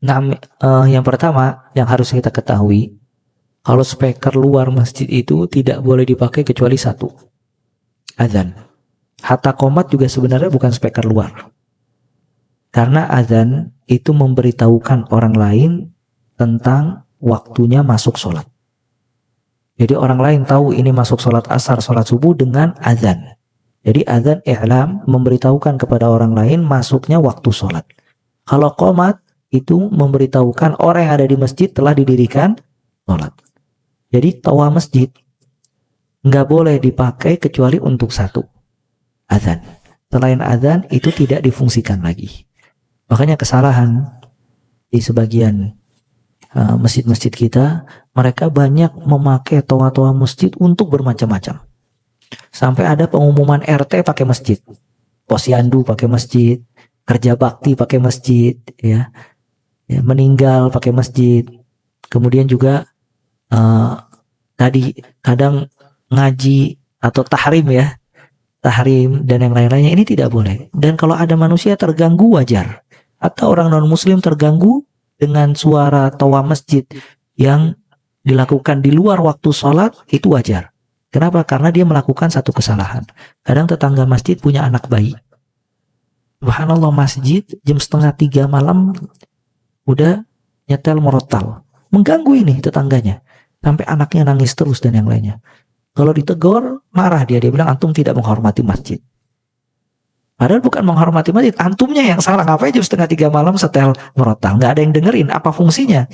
Nah, yang pertama yang harus kita ketahui, kalau speaker luar masjid itu tidak boleh dipakai kecuali satu, azan. Hatta qomat juga sebenarnya bukan speaker luar. Karena azan itu memberitahukan orang lain tentang waktunya masuk sholat. Jadi orang lain tahu ini masuk sholat asar, sholat subuh dengan azan. Jadi azan i'lam memberitahukan kepada orang lain masuknya waktu sholat. Kalau qomat itu memberitahukan orang yang ada di masjid telah didirikan sholat. Jadi toa masjid nggak boleh dipakai kecuali untuk satu, azan. Selain azan itu tidak difungsikan lagi. Makanya kesalahan di sebagian masjid-masjid kita, mereka banyak memakai toa-toa masjid untuk bermacam-macam. Sampai ada pengumuman RT pakai masjid, posyandu pakai masjid, kerja bakti pakai masjid, ya meninggal pakai masjid. Kemudian juga tadi kadang ngaji atau tahrim ya, tahrim dan yang lain-lainnya ini tidak boleh. Dan kalau ada manusia terganggu wajar, atau orang non muslim terganggu dengan suara toa masjid yang dilakukan di luar waktu sholat, itu wajar. Kenapa? Karena dia melakukan satu kesalahan. Kadang tetangga masjid punya anak bayi. Subhanallah, masjid jam 2:30 malam udah nyetel murotal, mengganggu ini tetangganya, sampai anaknya nangis terus dan yang lainnya. Kalau ditegur marah dia bilang antum tidak menghormati masjid. Padahal bukan menghormati masjid, antumnya yang salah. Ngapain jam 2:30 malam setel murotal? Nggak ada yang dengerin, apa fungsinya?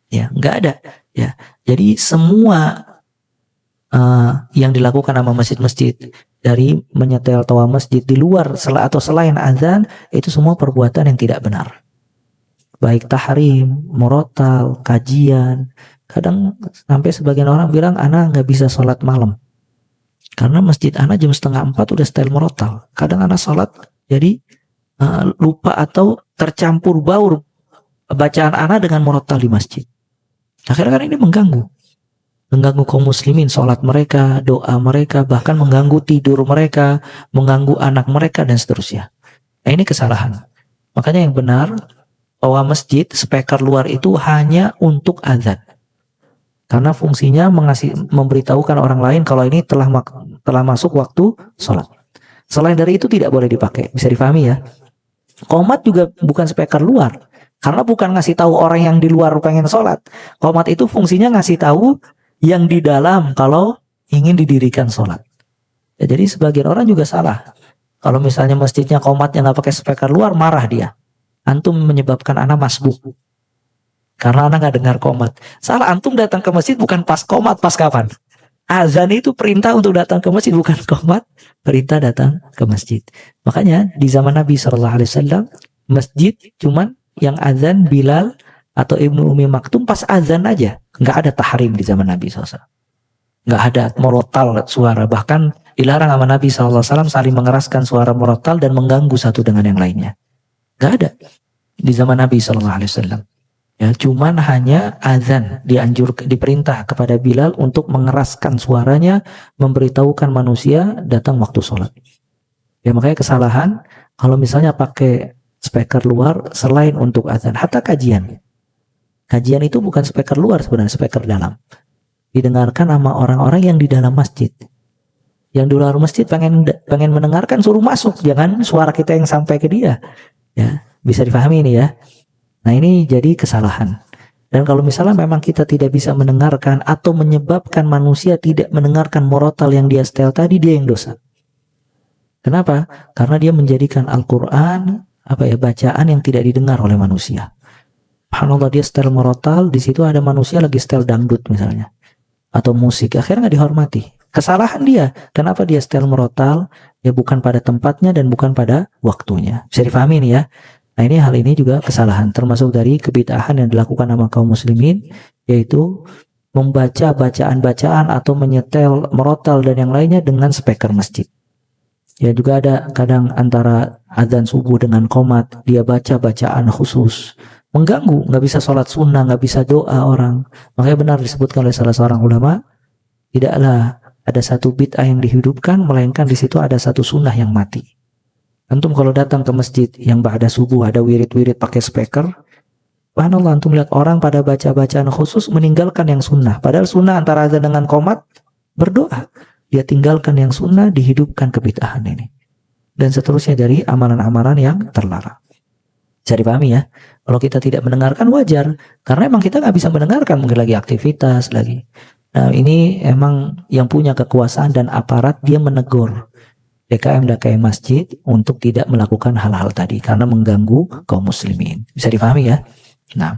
Ya nggak ada. Ya, jadi semua yang dilakukan sama masjid-masjid, dari menyetel toa masjid di luar atau selain azan, itu semua perbuatan yang tidak benar. Baik tahrim, murotal, kajian. Kadang sampai sebagian orang bilang anak nggak bisa sholat malam karena masjid anak jam 3:30 udah setel murotal. Kadang anak sholat jadi lupa atau tercampur baur bacaan anak dengan murotal di masjid. Akhirnya kan ini mengganggu kaum muslimin, sholat mereka, doa mereka, bahkan mengganggu tidur mereka, mengganggu anak mereka dan seterusnya. Nah, ini kesalahan. Makanya yang benar, toa masjid, speaker luar itu hanya untuk azan. Karena fungsinya memberitahukan orang lain kalau ini telah masuk waktu sholat. Selain dari itu tidak boleh dipakai. Bisa difahami ya. Qomat juga bukan speaker luar. Karena bukan ngasih tahu orang yang di luar pengen sholat. Qomat itu fungsinya ngasih tahu yang di dalam kalau ingin didirikan sholat. Ya, jadi sebagian orang juga salah. Kalau misalnya masjidnya qomatnya nggak pakai speaker luar, marah dia. Antum menyebabkan anak masbuk. Karena anak nggak dengar qomat. Salah, antum datang ke masjid bukan pas qomat, pas kapan? Azan itu perintah untuk datang ke masjid, bukan qomat perintah datang ke masjid. Makanya di zaman Nabi SAW, masjid cuman yang azan Bilal atau Ibnu Umi Maktum pas azan aja. Nggak ada tahrim di zaman Nabi SAW. Nggak ada murotal suara. Bahkan dilarang sama Nabi SAW saling mengeraskan suara murotal dan mengganggu satu dengan yang lainnya. Nggak ada di zaman Nabi SAW. Ya, cuman hanya azan diperintah kepada Bilal untuk mengeraskan suaranya, memberitahukan manusia datang waktu sholat. Ya, makanya kesalahan kalau misalnya pakai speaker luar selain untuk azan. Hatta kajian. Kajian itu bukan speaker luar sebenarnya, speaker dalam. Didengarkan sama orang-orang yang di dalam masjid. Yang di luar masjid pengen mendengarkan, suruh masuk, jangan suara kita yang sampai ke dia. Ya, bisa difahami ini ya. Nah, ini jadi kesalahan. Dan kalau misalnya memang kita tidak bisa mendengarkan atau menyebabkan manusia tidak mendengarkan murotal yang dia setel tadi, dia yang dosa. Kenapa? Karena dia menjadikan Al-Quran bacaan yang tidak didengar oleh manusia. Subhanallah, dia setel murotal, di situ ada manusia lagi setel dangdut misalnya, atau musik, akhirnya nggak dihormati. Kesalahan dia. Kenapa dia setel murotal? Ya bukan pada tempatnya dan bukan pada waktunya. Bisa difahami nih ya. Nah, hal ini juga kesalahan, termasuk dari kebid'ahan yang dilakukan sama kaum muslimin, yaitu membaca bacaan-bacaan atau menyetel murotal dan yang lainnya dengan speaker masjid. Ya juga ada kadang antara azan subuh dengan qomat, dia baca bacaan khusus, mengganggu, nggak bisa sholat sunnah, nggak bisa doa orang. Makanya benar disebutkan oleh salah seorang ulama, tidaklah ada satu bid'ah yang dihidupkan, melainkan di situ ada satu sunnah yang mati. Antum kalau datang ke masjid yang ba'da subuh ada wirid-wirid pakai speaker, Subhanallah, antum lihat orang pada baca bacaan khusus meninggalkan yang sunnah. Padahal sunnah antara azan dengan qomat berdoa. Dia tinggalkan yang sunnah, dihidupkan kebid'ahan ini. Dan seterusnya dari amalan-amalan yang terlarang. Bisa dipahami ya. Kalau kita tidak mendengarkan wajar. Karena emang kita nggak bisa mendengarkan. Mungkin lagi aktivitas lagi. Nah ini emang yang punya kekuasaan dan aparat, dia menegur DKM masjid untuk tidak melakukan hal-hal tadi. Karena mengganggu kaum muslimin. Bisa dipahami ya. Nah.